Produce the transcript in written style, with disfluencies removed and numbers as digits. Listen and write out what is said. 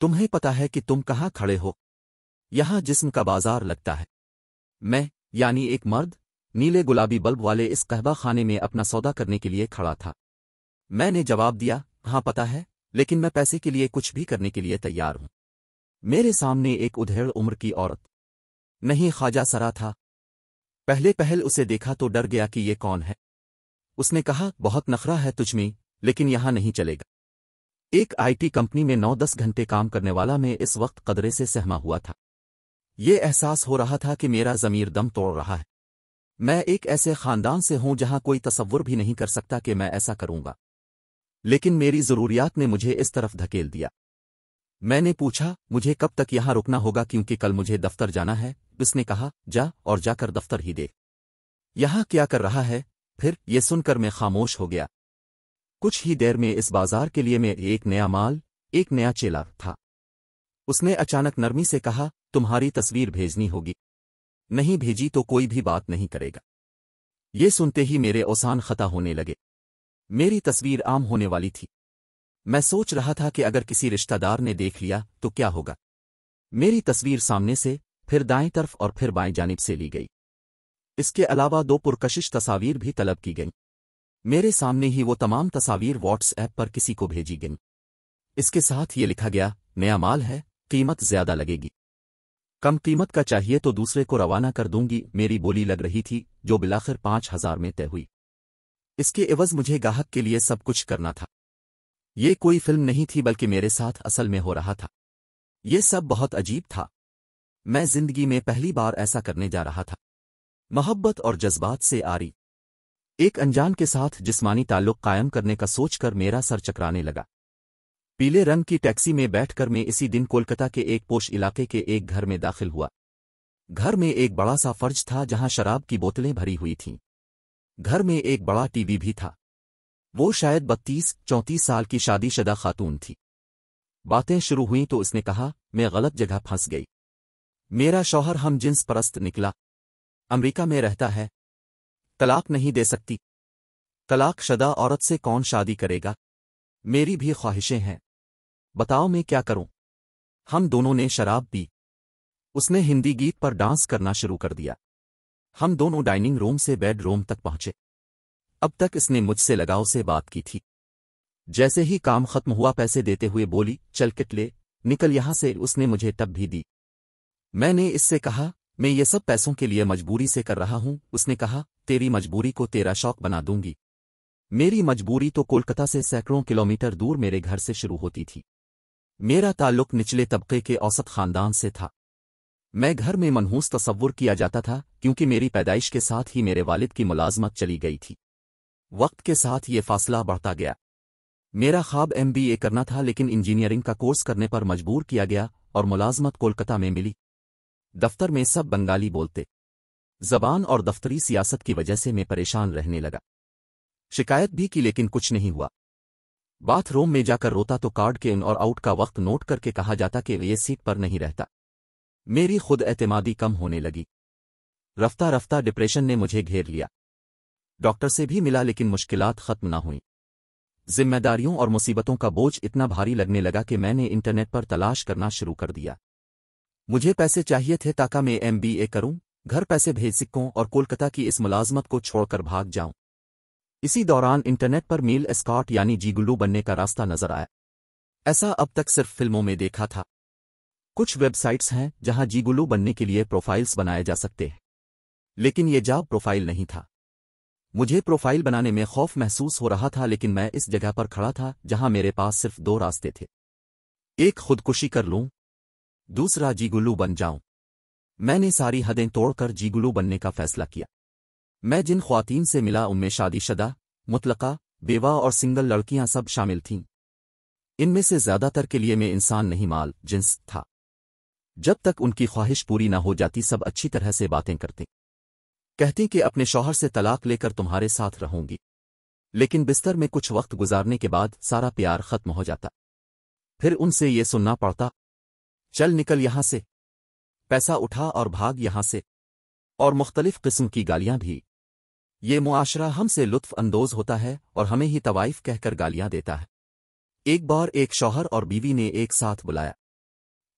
تمہیں پتا ہے کہ تم کہاں کھڑے ہو؟ یہاں جسم کا بازار لگتا ہے۔ میں یعنی ایک مرد نیلے گلابی بلب والے اس قہوہ خانے میں اپنا سودا کرنے کے لیے کھڑا تھا۔ میں نے جواب دیا، ہاں پتا ہے، لیکن میں پیسے کے لیے کچھ بھی کرنے کے لیے تیار ہوں۔ میرے سامنے ایک ادھیڑ عمر کی عورت نہیں خواجہ سرا تھا۔ پہل اسے دیکھا تو ڈر گیا کہ یہ کون ہے۔ اس نے کہا، بہت نخرہ ہے تجھ میں، لیکن یہاں نہیں چلے گا۔ ایک آئی ٹی کمپنی میں 9-10 گھنٹے کام کرنے والا میں اس وقت قدرے سے سہما ہوا تھا۔ یہ احساس ہو رہا تھا کہ میرا ضمیر دم توڑ رہا ہے۔ میں ایک ایسے خاندان سے ہوں جہاں کوئی تصور بھی نہیں کر سکتا کہ میں ایسا کروں گا، لیکن میری ضروریات نے مجھے اس طرف دھکیل دیا۔ میں نے پوچھا، مجھے کب تک یہاں رکنا ہوگا کیونکہ کل مجھے دفتر جانا ہے؟ اس نے کہا، جا اور جا کر دفتر ہی دیکھ، یہاں کیا کر رہا ہے؟ پھر یہ سن کر میں خاموش ہو گیا۔ کچھ ہی دیر میں اس بازار کے لیے میں ایک نیا مال، ایک نیا چیلا تھا۔ اس نے اچانک نرمی سے کہا، تمہاری تصویر بھیجنی ہوگی، نہیں بھیجی تو کوئی بھی بات نہیں کرے گا۔ یہ سنتے ہی میرے اوسان خطا ہونے لگے۔ میری تصویر عام ہونے والی تھی۔ میں سوچ رہا تھا کہ اگر کسی رشتہ دار نے دیکھ لیا تو کیا ہوگا۔ میری تصویر سامنے سے، پھر دائیں طرف اور پھر بائیں جانب سے لی گئی۔ اس کے علاوہ 2 پرکشش تصاویر بھی طلب کی گئیں۔ میرے سامنے ہی وہ تمام تصاویر واٹس ایپ پر کسی کو بھیجی گئیں۔ اس کے ساتھ یہ لکھا گیا، نیا مال ہے، قیمت زیادہ لگے گی، کم قیمت کا چاہیے تو دوسرے کو روانہ کر دوں گی۔ میری بولی لگ رہی تھی جو بالآخر 5000 میں طے ہوئی۔ اس کے عوض مجھے گاہک کے لیے سب کچھ کرنا تھا۔ یہ کوئی فلم نہیں تھی بلکہ میرے ساتھ اصل میں ہو رہا تھا۔ یہ سب بہت عجیب تھا۔ میں زندگی میں پہلی بار ایسا کرنے جا رہا تھا۔ محبت اور جذبات سے آری ایک انجان کے ساتھ جسمانی تعلق قائم کرنے کا سوچ کر میرا سر چکرانے لگا۔ پیلے رنگ کی ٹیکسی میں بیٹھ کر میں اسی دن کولکتہ کے ایک پوش علاقے کے ایک گھر میں داخل ہوا۔ گھر میں ایک بڑا سا فرش تھا جہاں شراب کی بوتلیں بھری ہوئی تھیں۔ گھر میں ایک بڑا ٹی وی بھی تھا۔ وہ شاید 32-34 سال کی شادی شدہ خاتون تھی۔ باتیں شروع ہوئیں تو اس نے کہا، میں غلط جگہ پھنس گئی۔ میرا شوہر ہم جنس پرست نکلا، امریکہ میں رہتا ہے، طلاق نہیں دے سکتی۔ طلاق شدہ عورت سے کون شادی کرے گا؟ میری بھی خواہشیں ہیں، بتاؤ میں کیا کروں؟ ہم دونوں نے شراب پی۔ اس نے ہندی گیت پر ڈانس کرنا شروع کر دیا۔ ہم دونوں ڈائننگ روم سے بیڈ روم تک پہنچے۔ اب تک اس نے مجھ سے لگاؤ سے بات کی تھی۔ جیسے ہی کام ختم ہوا پیسے دیتے ہوئے بولی، چل کٹ لے، نکل یہاں سے۔ اس نے مجھے ٹب بھی دی۔ میں نے اس سے کہا، میں یہ سب پیسوں کے لیے مجبوری سے کر رہا ہوں۔ اس نے کہا، تیری مجبوری کو تیرا شوق بنا دوں گی۔ میری مجبوری تو کولکتہ سے سینکڑوں کلومیٹر دور میرے گھر سے شروع ہوتی تھی۔ میرا تعلق نچلے طبقے کے اوسط خاندان سے تھا۔ میں گھر میں منحوس تصور کیا جاتا تھا کیونکہ میری پیدائش کے ساتھ ہی میرے والد کی ملازمت چلی گئی تھی۔ وقت کے ساتھ یہ فاصلہ بڑھتا گیا۔ میرا خواب MBA کرنا تھا لیکن انجینئرنگ کا کورس کرنے پر مجبور کیا گیا اور ملازمت کولکتہ میں ملی۔ دفتر میں سب بنگالی بولتے۔ زبان اور دفتری سیاست کی وجہ سے میں پریشان رہنے لگا۔ شکایت بھی کی لیکن کچھ نہیں ہوا۔ باتھ روم میں جا کر روتا تو کارڈ کے ان اور آؤٹ کا وقت نوٹ کر کے کہا جاتا کہ یہ سیٹ پر نہیں رہتا۔ میری خود اعتمادی کم ہونے لگی۔ رفتہ رفتہ ڈپریشن نے مجھے گھیر لیا۔ ڈاکٹر سے بھی ملا لیکن مشکلات ختم نہ ہوئیں۔ ذمہ داریوں اور مصیبتوں کا بوجھ اتنا بھاری لگنے لگا کہ میں نے انٹرنیٹ پر تلاش کرنا شروع کر دیا۔ مجھے پیسے چاہیے تھے تاکہ میں MBA کروں، گھر پیسے بھیج سکوں اور کولکتہ کی اس ملازمت کو چھوڑ کر بھاگ جاؤں۔ اسی دوران انٹرنیٹ پر میل اسکاٹ یعنی جیگلو بننے کا راستہ نظر آیا۔ ایسا اب تک صرف فلموں میں دیکھا تھا۔ کچھ ویب سائٹس ہیں جہاں جیگلو بننے کے لیے پروفائلز بنائے جا سکتے ہیں، لیکن یہ جاب پروفائل نہیں تھا۔ مجھے پروفائل بنانے میں خوف محسوس ہو رہا تھا لیکن میں اس جگہ پر کھڑا تھا جہاں میرے پاس صرف 2 راستے تھے، ایک خودکشی کر لوں، دوسرا جیگلو بن جاؤں۔ میں نے ساری حدیں توڑ کر جیگلو بننے کا فیصلہ کیا۔ میں جن خواتین سے ملا ان میں شادی شدہ، مطلقہ، بیوہ اور سنگل لڑکیاں سب شامل تھیں۔ ان میں سے زیادہ تر کے لیے میں انسان نہیں مال جنس تھا۔ جب تک ان کی خواہش پوری نہ ہو جاتی سب اچھی طرح سے باتیں کرتے، کہتی کہ اپنے شوہر سے طلاق لے کر تمہارے ساتھ رہوں گی، لیکن بستر میں کچھ وقت گزارنے کے بعد سارا پیار ختم ہو جاتا۔ پھر ان سے یہ سننا پڑتا، چل نکل یہاں سے، پیسہ اٹھا اور بھاگ یہاں سے، اور مختلف قسم کی گالیاں بھی۔ یہ معاشرہ ہم سے لطف اندوز ہوتا ہے اور ہمیں ہی طوائف کہہ کر گالیاں دیتا ہے۔ ایک بار ایک شوہر اور بیوی نے ایک ساتھ بلایا۔